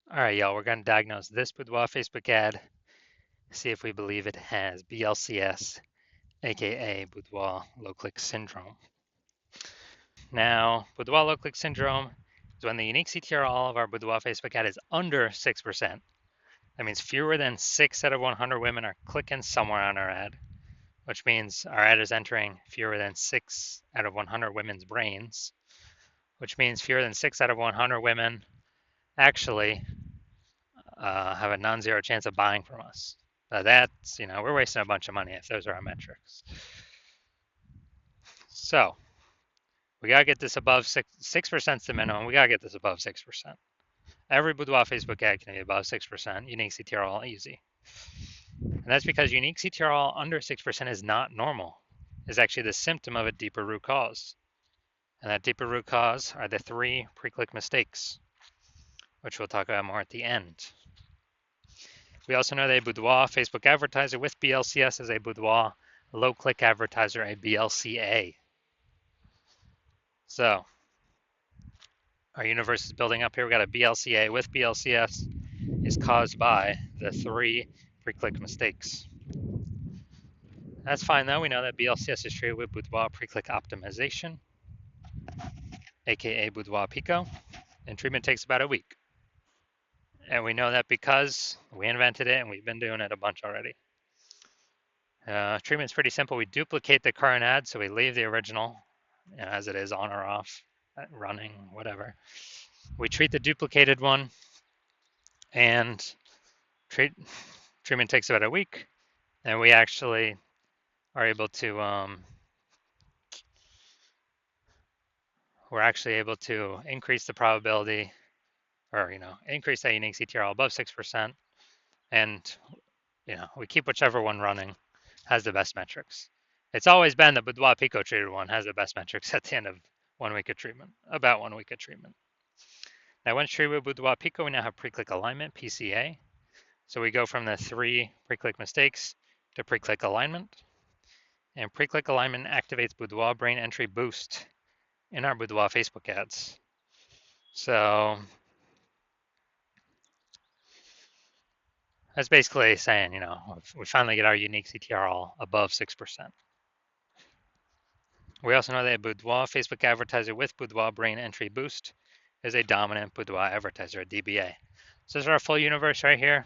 All right, y'all, we're going to diagnose this Boudoir Facebook ad, see if we believe it has BLCS, aka Boudoir low click syndrome. Now, Boudoir low click syndrome is when the unique CTRL of our Boudoir Facebook ad is under 6%. That means fewer than 6 out of 100 women are clicking somewhere on our ad, which means our ad is entering fewer than 6 out of 100 women's brains, which means fewer than 6 out of 100 women actually have a non-zero chance of buying from us. That's, we're wasting a bunch of money if those are our metrics. So we gotta get this above 6%. The minimum. We gotta get this above 6%. Every Boudoir Facebook ad can be above 6%. Unique CTRL easy, and that's because unique CTRL under 6% is not normal. It's actually the symptom of a deeper root cause, and that deeper root cause are the 3 pre-click mistakes, which we'll talk about more at the end. We also know that a Boudoir Facebook advertiser with BLCS is a Boudoir low-click advertiser, a BLCA. So our universe is building up here. We got a BLCA with BLCS is caused by the 3 pre-click mistakes. That's fine though. We know that BLCS is treated with Boudoir pre-click optimization, aka Boudoir Pico, and treatment takes about a week. And we know that because we invented it and we've been doing it a bunch already. Treatment's pretty simple. We duplicate the current ad, so we leave the original as it is, on or off, running, whatever. We treat the duplicated one, and treatment takes about a week, and we actually are able to we're actually able to increase the probability, or increase that unique CTRL above 6%, and we keep whichever one running has the best metrics. It's always been the Boudoir Pico treated one has the best metrics at the end of 1 week of treatment, about 1 week of treatment. Now, once treated with Boudoir Pico, we now have pre-click alignment, PCA. So we go from the 3 pre-click mistakes to pre-click alignment. And pre-click alignment activates Boudoir brain entry boost in our Boudoir Facebook ads. So that's basically saying, we finally get our unique CTRL above 6%. We also know that a Boudoir Facebook advertiser with Boudoir brain entry boost is a dominant Boudoir advertiser, a DBA. So this is our full universe right here.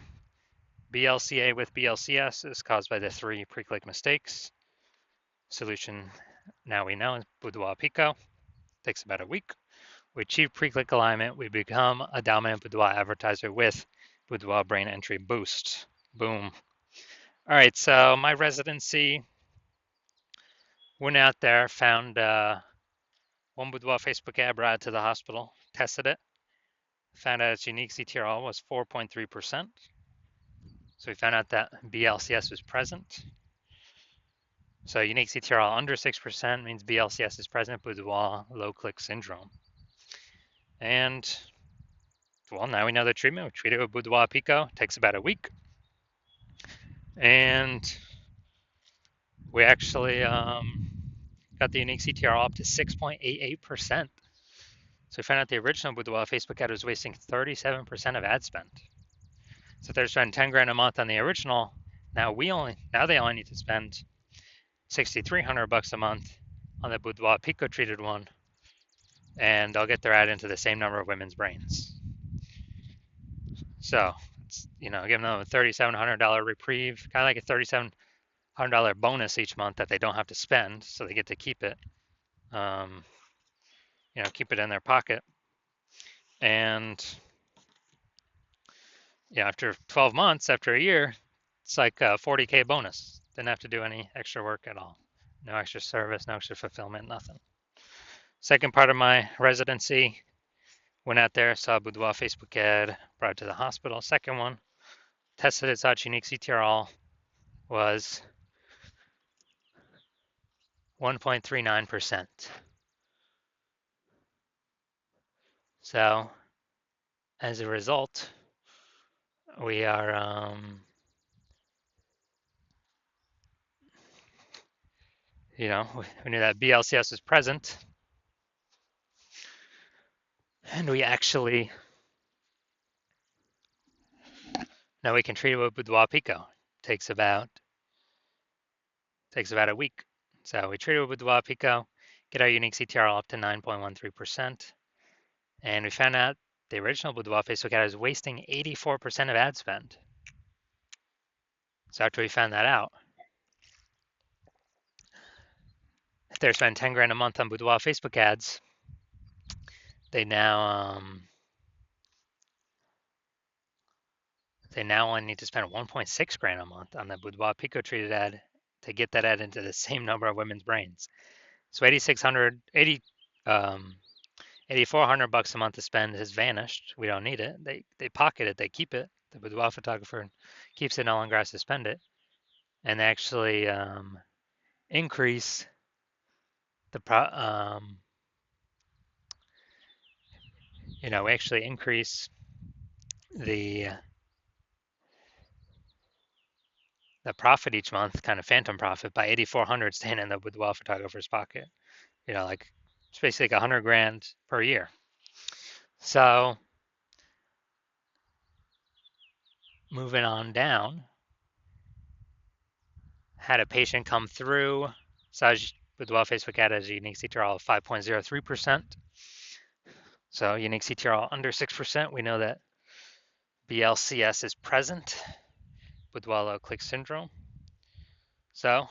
BLCA with BLCS is caused by the 3 pre-click mistakes. Solution, now we know, is Boudoir Pico. Takes about a week. We achieve pre-click alignment. We become a dominant Boudoir advertiser with Boudoir brain entry boost. Boom. All right, so my residency, went out there, found one Boudoir Facebook ad, brought it to the hospital, tested it, found out its unique CTRL was 4.3%. So we found out that BLCS was present. So unique CTRL under 6% means BLCS is present, Boudoir low click syndrome. And well, now we know the treatment. We treat it with Boudoir Pico. It takes about a week. And we actually got the unique CTRL up to 6.88%. So we found out the original Boudoir Facebook ad was wasting 37% of ad spend. So if they're spending 10 grand a month on the original, now they only need to spend $6,300 a month on the Boudoir Pico treated one, and they'll get their ad into the same number of women's brains. So it's, giving them a $3,700 reprieve, kind of like a $3,700 bonus each month that they don't have to spend, so they get to keep it, keep it in their pocket. And after 12 months, after a year, it's like a 40K bonus. Didn't have to do any extra work at all. No extra service, no extra fulfillment, nothing. Second part of my residency, went out there, saw a Boudoir Facebook ad, brought it to the hospital. Second one, tested its unique CTRL was 1.39%. So as a result, we are we knew that BLCS was present, and we actually Now we can treat it with Boudoir Pico. Takes about a week. So we treat it with Boudoir Pico, get our unique CTRL up to 9.13%, and we found out the original Boudoir Facebook ad is wasting 84% of ad spend. So after we found that out, if they're spending 10 grand a month on Boudoir Facebook ads, they now only need to spend 1.6 grand a month on the Boudoir Pico treated ad to get that ad into the same number of women's brains. So 8,400 bucks a month to spend has vanished. We don't need it. They pocket it. They keep it. The boudoir photographer keeps it. No longer has to spend it, and they actually increase the we actually increase the profit each month, kind of phantom profit, by 8,400 staying in the boudoir photographer's pocket. Like it's basically like 100 grand per year. So moving on down, had a patient come through, size boudoir Facebook ad has a unique CTRL of 5.03%. So unique CTRL under 6%, we know that BLCS is present, boudoir low click syndrome. So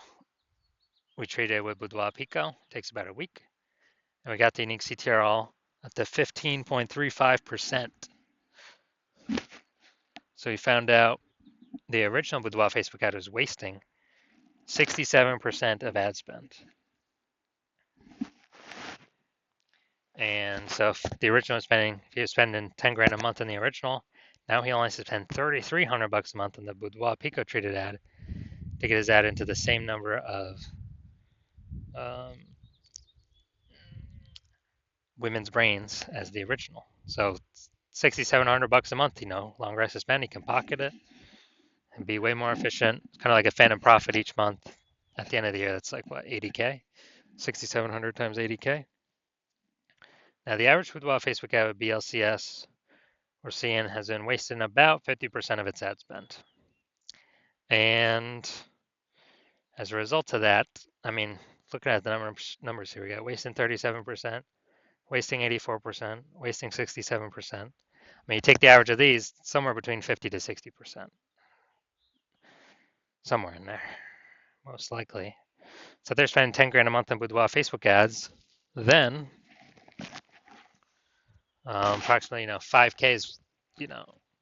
we treated it with Boudoir Pico, takes about a week, and we got the unique CTRL at the 15.35%. So we found out the original Boudoir Facebook ad was wasting 67% of ad spend. And so if the original was if he was spending 10 grand a month on the original, now he only has to spend 3,300 bucks a month on the Boudoir Pico treated ad to get his ad into the same number of women's brains as the original. So 6,700 bucks a month, he no longer has to spend. He can pocket it and be way more efficient. It's kind of like a phantom profit each month. At the end of the year, that's like what, 80K? 6,700 times 80K. Now the average Boudoir Facebook ad with BLCS we're seeing has been wasting about 50% of its ad spend. And as a result of that, I mean, looking at the numbers here, we got wasting 37%, wasting 84%, wasting 67%. I mean, you take the average of these, somewhere between 50 to 60%. Somewhere in there, most likely. So if they're spending 10 grand a month on Boudoir Facebook ads, then approximately 5K is, we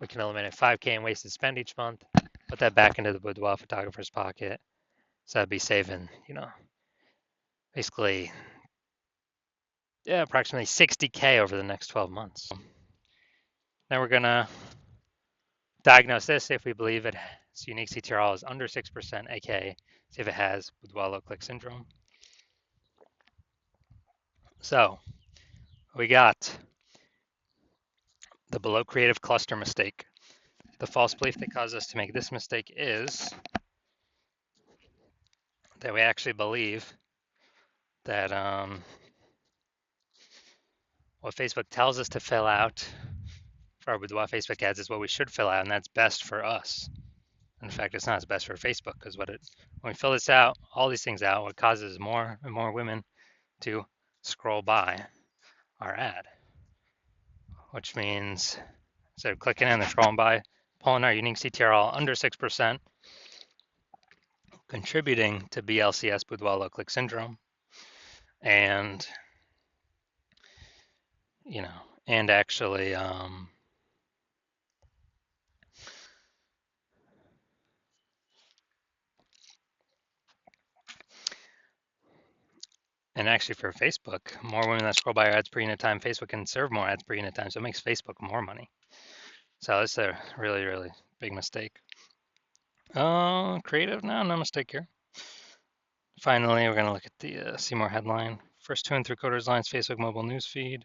can eliminate 5K in wasted spend each month, put that back into the Boudoir photographer's pocket. So that'd be saving, basically, approximately 60K over the next 12 months. Now we're gonna diagnose this if we believe its unique CTRL is under 6%, aka see if it has Boudoir low click syndrome. So we got the below creative cluster mistake. The false belief that caused us to make this mistake is that we actually believe that what Facebook tells us to fill out for our Boudoir Facebook ads is what we should fill out, and that's best for us. In fact, it's not as best for Facebook, because when we fill this out, all these things out, what causes more and more women to scroll by our ad, which means instead of clicking in, they're scrolling by, pulling our unique CTRL under 6%, contributing to BLCS, Boudoir low click syndrome, and and actually and actually for Facebook, more women that scroll by our ads per unit time, Facebook can serve more ads per unit time, so it makes Facebook more money. So it's a really, really big mistake. Creative, no mistake here. Finally, we're gonna look at the see more headline. First 2 and 3/4 lines, Facebook mobile news feed.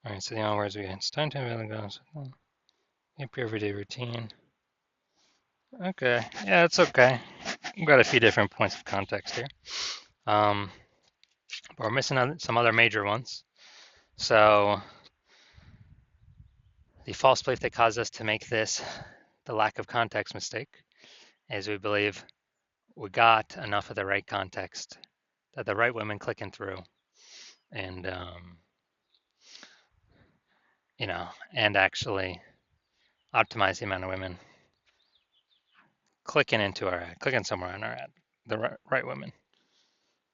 All right, so the only words we get, it's time to have your everyday routine. Okay, yeah, it's okay. We've got a few different points of context here. But we're missing some other major ones. So the false belief that caused us to make this the lack of context mistake is we believe we got enough of the right context that the right women clicking through and and actually optimize the amount of women clicking into our ad, clicking somewhere on our ad, the right women.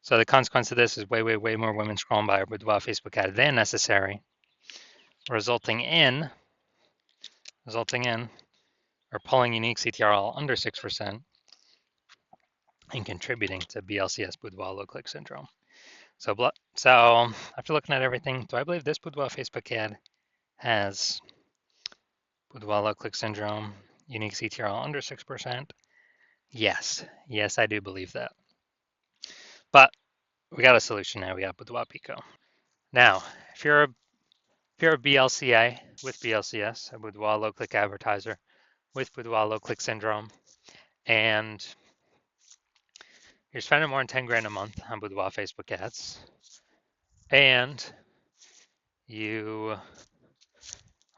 So the consequence of this is way, way, way more women scrolling by our Boudoir Facebook ad than necessary, resulting in or pulling unique CTRL under 6% and contributing to BLCS Boudoir low click syndrome. So after looking at everything, do I believe this Boudoir Facebook ad has Boudoir low click syndrome, unique CTRL under 6%? Yes, I do believe that. But we got a solution now. We got Boudoir Pico. Now, if you're a BLCA with BLCS, a Boudoir low click advertiser with Boudoir low click syndrome, and you're spending more than 10 grand a month on Boudoir Facebook ads, and you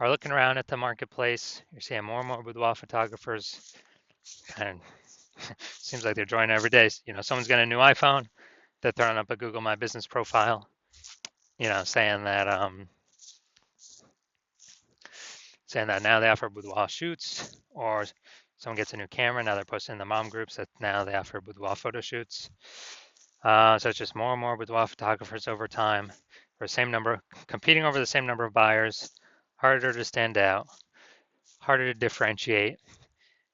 are looking around at the marketplace, you're seeing more and more boudoir photographers, and seems like they're joining every day. Someone's got a new iPhone, they're throwing up a Google My Business profile, saying that now they offer boudoir shoots, or someone gets a new camera, now they're posting in the mom groups that now they offer boudoir photo shoots. So it's just more and more boudoir photographers over time, for competing over the same number of buyers, harder to stand out, harder to differentiate,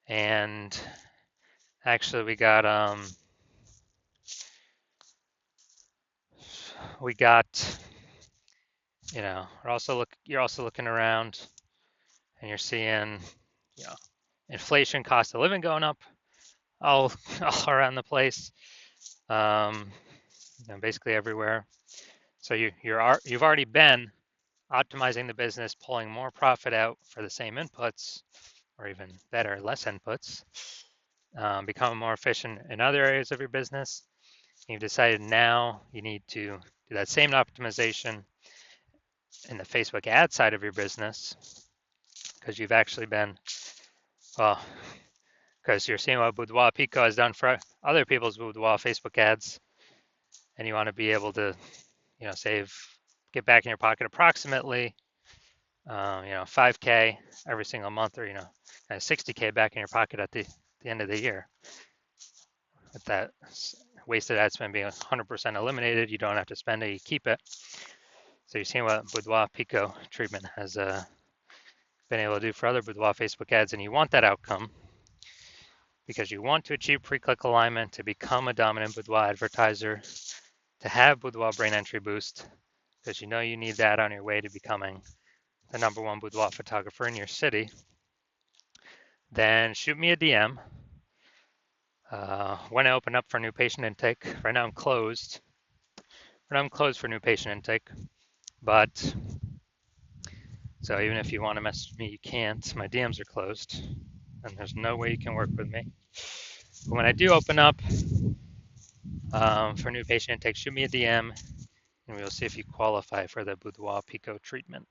and actually we got you're also looking around and you're seeing inflation, cost of living going up all around the place, basically everywhere. So you've already been optimizing the business, pulling more profit out for the same inputs, or even better, less inputs, becoming more efficient in other areas of your business. You've decided now you need to do that same optimization in the Facebook ad side of your business, because you've actually been, because you're seeing what Boudoir Pico has done for other people's Boudoir Facebook ads, and you want to be able to, get back in your pocket approximately, 5K every single month, or 60K back in your pocket at the end of the year. With that wasted ad spend being 100% eliminated, you don't have to spend it, you keep it. So you're seeing what Boudoir Pico treatment has been able to do for other Boudoir Facebook ads, and you want that outcome because you want to achieve pre-click alignment, to become a dominant Boudoir advertiser, to have Boudoir brain entry boost, because you need that on your way to becoming the #1 boudoir photographer in your city. Then shoot me a DM. When I open up for new patient intake, right now I'm closed. For new patient intake, but so even if you want to message me, you can't. My DMs are closed, and there's no way you can work with me. But when I do open up for new patient intake, shoot me a DM, and we'll see if you qualify for the Boudoir Pico treatment.